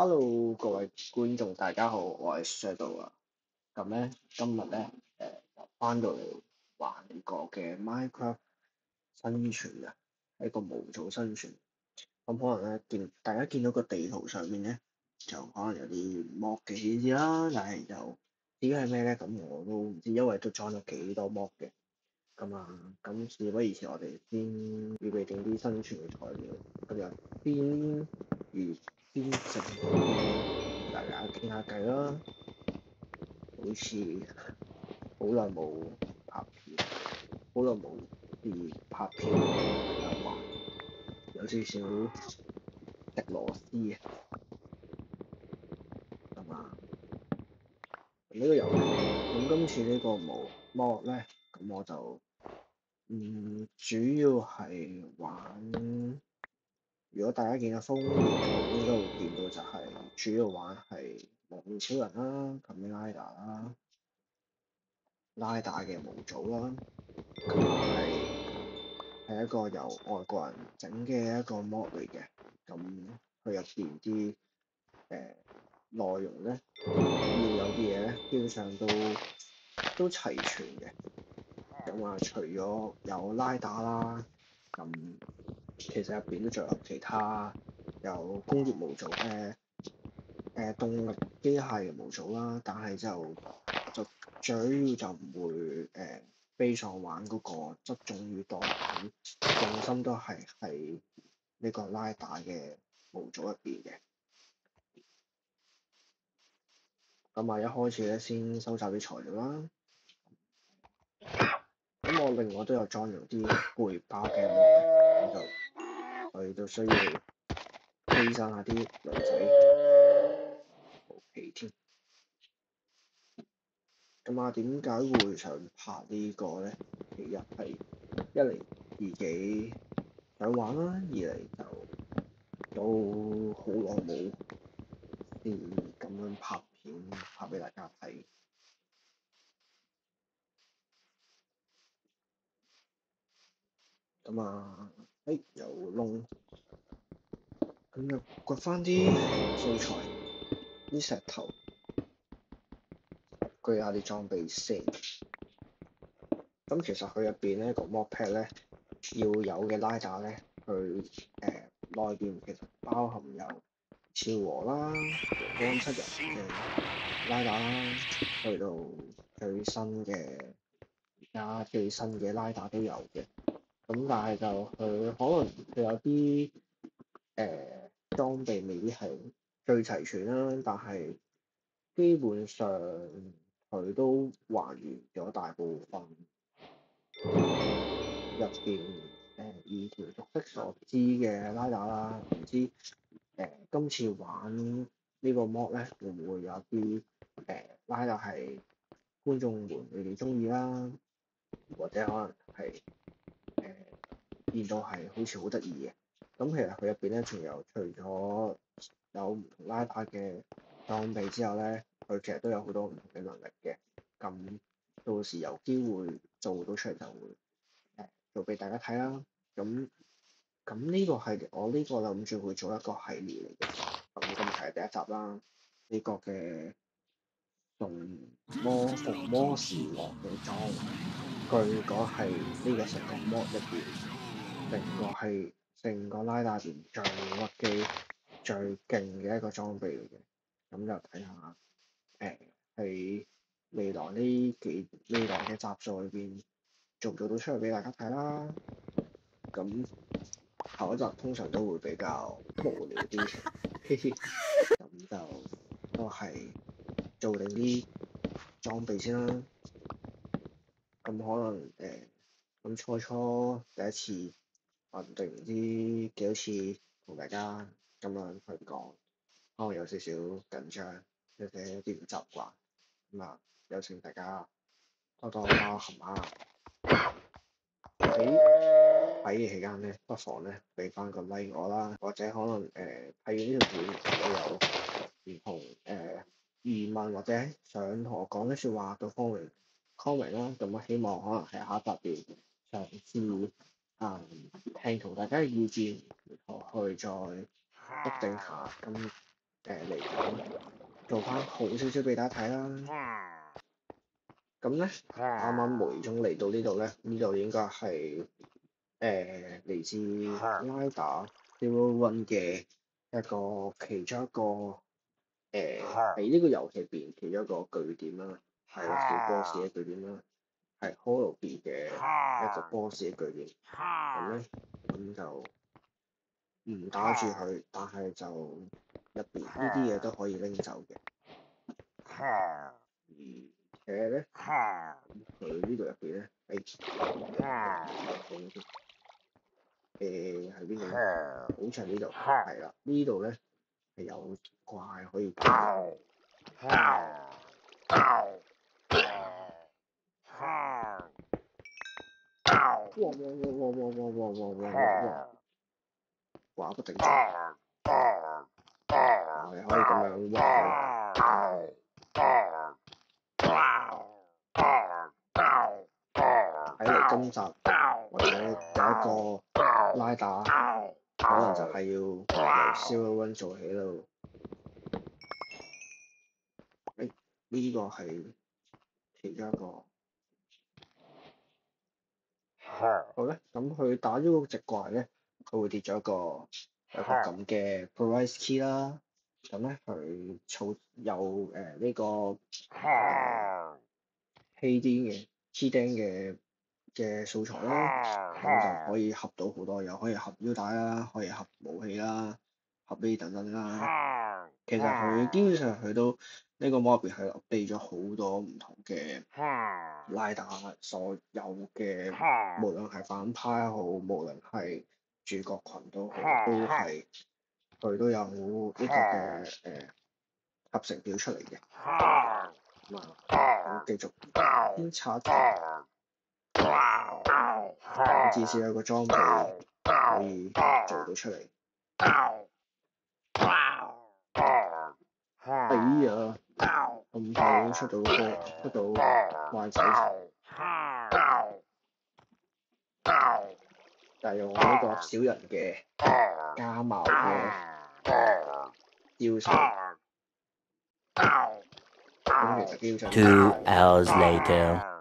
Hello，各位觀眾，大家好，我係 Shadow 啊。今日咧，就翻到嚟玩個嘅 Minecraft 生存啊，係一個無組生存。咁可能咧，大家見到個地圖上面咧，就可能有啲剝嘅意思啦，但係就至於係咩咧，咁我都唔知，因為都裝咗幾多剝嘅。咁事不宜遲，我哋先預備定啲生存嘅材料，咁就先食邊同大家傾下偈啦。好似好耐冇拍片，好耐冇試拍片，大家話有少少食螺絲啊，咁啊，呢個遊戲，咁今次呢個mod咧，咁我就主要係玩。如果大家見到封面圖，應該會見到就係主要玩係蒙面超人啦、Kamen Rider 啦、拉打嘅模組啦，咁係一個由外國人整嘅一個 mod 嚟嘅，咁佢入邊啲內容咧，要有嘅嘢咧，基本上都齊全嘅。咁除咗有拉打啦，咁其實入邊都仲有其他有工業模組動力機械嘅模組啦，但係就主要就唔會悲喪玩嗰個側重於多，咁重心都係喺呢個拉打嘅模組入邊嘅。一開始咧，先收集啲材料啦。咁我另外都有裝咗啲背包嘅模嘅，咁佢都需要犧牲下啲女仔毛皮添。點解會想拍呢個咧？其一係一嚟自己想玩啦，二嚟就都好耐冇試咁樣拍片拍俾大家睇。有窿，咁就掘翻啲素材，啲石頭，具下啲裝備先。咁其實佢入邊咧個 mod pack 咧要有嘅拉打咧，佢內邊其實包含有昭和啦、陽光七人嘅拉打啦，去到最新嘅拉打都有嘅。咁但係就佢可能佢有啲裝備未必係最齊全啦，但係基本上佢都還原咗大部分入邊二條熟悉所知嘅拉打啦。唔知今次玩呢個 mod 咧，會唔會有啲拉打係觀眾們你哋中意啦，或者可能係見到係好似好得意嘅。咁其實佢入邊咧，仲有除咗有唔同拉打嘅裝備之後咧，佢其實都有好多唔同嘅能力嘅。咁到時有機會做到出嚟就會做俾大家睇啦。咁呢個係我呢個諗住會做一個系列嚟嘅。咁今日係第一集啦，呢個嘅逢魔時落嘅裝，據講係呢個成個 mod 入邊，成個拉打入邊最屈機、最勁嘅一個裝備嚟嘅。咁就睇下喺未來嘅集數裏邊做唔做到出嚟俾大家睇啦。咁下一集通常都會比較無聊啲，咁就都係做定啲裝備先啦。咁可能咁初第一次，定唔知幾多次同大家咁樣去講，可能有少少緊張，或者有啲唔習慣。有請大家多多包涵啊！喺嘅期間咧，不妨咧俾翻個 like 我啦，或者可能睇完呢條片你有唔同疑問或者想同我講啲説話，都歡迎 comment 啦。咁希望可能係下一集嘅嘗試聽同大家嘅意見，然後去再確定下。嚟緊做翻好少少俾大家睇啦。咁咧，啱啱無意中嚟到呢度咧，呢度應該係嚟自拉打 Zero One 嘅其中一個喺呢個遊戲入邊其中一個據點啦，係啦，小 boss 嘅據點啦，係 Holoby 嘅一個 boss 嘅據點。咁咧，咁就唔打住佢，但係就入邊呢啲嘢都可以拎走嘅。而且咧，佢呢度入邊咧，喺邊度咧？好似係呢度，係啦，呢度咧係有怪可以打。哇！話不定中，係可以咁樣屈佢。睇嚟今集或者第一個拉打，可能就係要由 Zero One 做起咯。呢個係其中一個。好咧，咁佢打咗嗰隻怪咧，佢會跌咗一個咁嘅 Price Key 啦。咁咧佢儲有呢個氣釘嘅素材啦，咁就可以合到好多，又可以合腰帶啦，可以合武器啦，合呢啲等等啦。其實佢基本上佢都呢個 mod 入邊係 update 咗好多唔同嘅拉打，所有嘅無論係反派好，無論係主角群都好，都係佢都有呢個嘅合成表出嚟嘅。咁繼續觀察，至少有個裝備可以做到出嚟。哎呀，咁快已經出到壞仔，但係用我呢個小人嘅加矛嘅招數，咁其實基本上 2 hours later.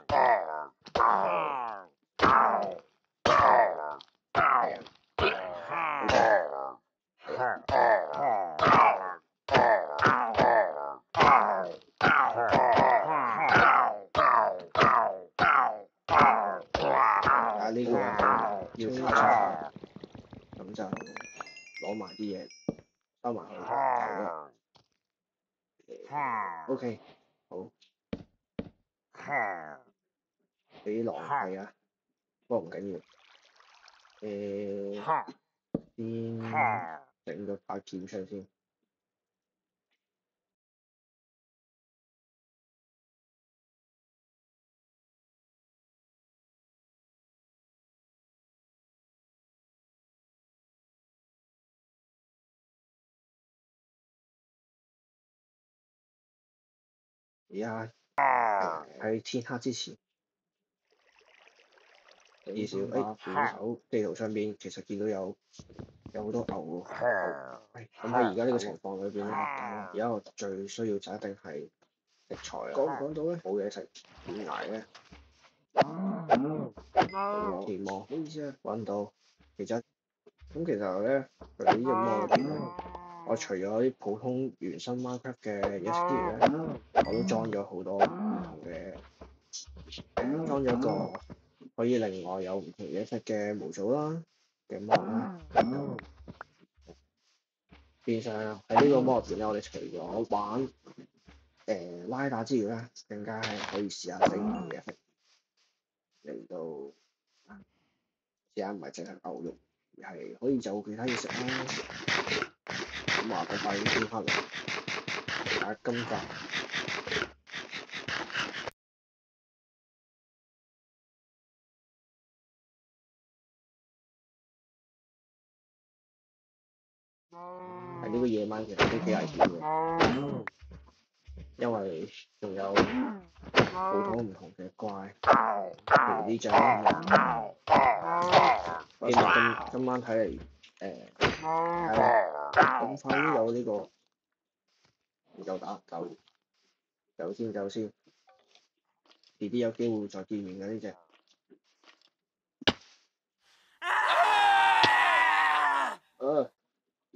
呢個要清場，咁就攞埋啲嘢收埋佢走啦。OK， 好，幾狼狽啊，不過唔緊要。先整個塊片出嚟先。而家喺天黑之前，至少斧頭地圖上邊其實見到有好多牛喎。咁喺而家呢個情況裏邊咧，而家我最需要就一定係食材啦。講到咧，冇嘢食點捱咧？期望，唔好意思啊，揾到。其實咧，佢呢隻 mod 入邊咧，我除咗啲普通原生 Minecraft 嘅嘢之餘咧，我都裝咗好多唔同嘅，裝咗個可以另外有唔同嘢食嘅模組啦嘅 mod 啦。變相喺呢個 mod 入邊咧，我哋除咗玩拉打之餘咧，更加係可以試下整唔同嘢食嚟到試下唔係淨係牛肉，而係可以就其他嘢食啦。咁話咁快已經天黑啦，大家今集喺呢個夜晚其實都幾危險嘅，因為仲有好多唔同嘅怪，譬如呢隻啦。希望今晚睇嚟，咁快都有呢個唔夠打，走先。遲啲有機會再見面嘅呢隻。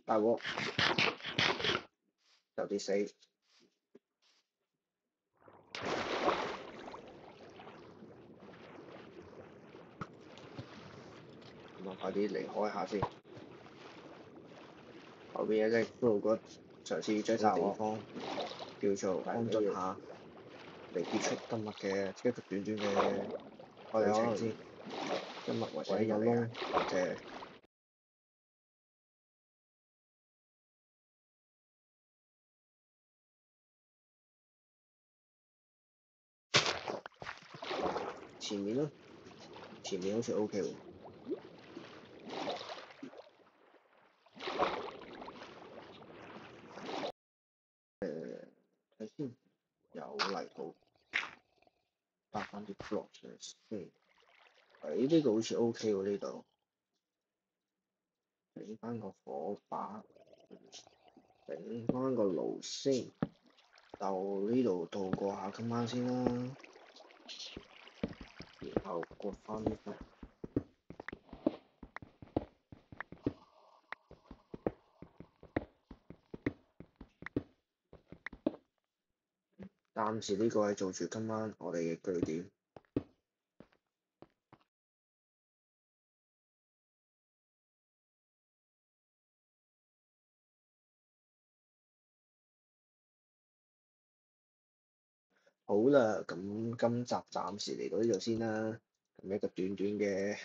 大鑊，就啲死。咁啊，快啲離開下先。後邊有隻骷髏骨，嘗試追個地方，叫做安頓下，嚟結束今日嘅一個短嘅旅程先。今日或者有窿嘅。前面咯，前面好似 OK 喎。睇先，有嚟到，搭翻啲 block 先。呢度好似 OK 喎，呢度。整翻個火把，整翻個爐先。到呢度度過下今晚先啦。然後過翻呢度。暫時呢個係做住今晚我哋嘅據點。好啦，咁今集暫時嚟到呢度先啦。咁一個短短嘅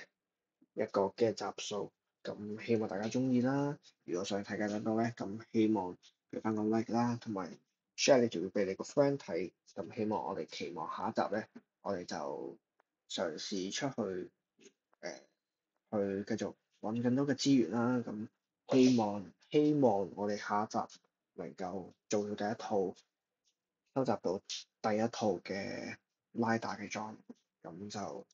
一個嘅集數，咁希望大家中意啦。如果想睇更多咧，咁希望俾翻個 like 啦，同埋 share 你條片俾你個 friend 睇。咁希望我哋期望下一集咧，我哋就嘗試出去去繼續揾更多嘅資源啦。咁希望我哋下一集能夠做到第一套，收集到第一套嘅拉打嘅裝，咁就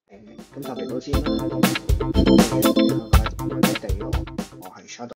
今集嚟到先啦。我係 Shadow。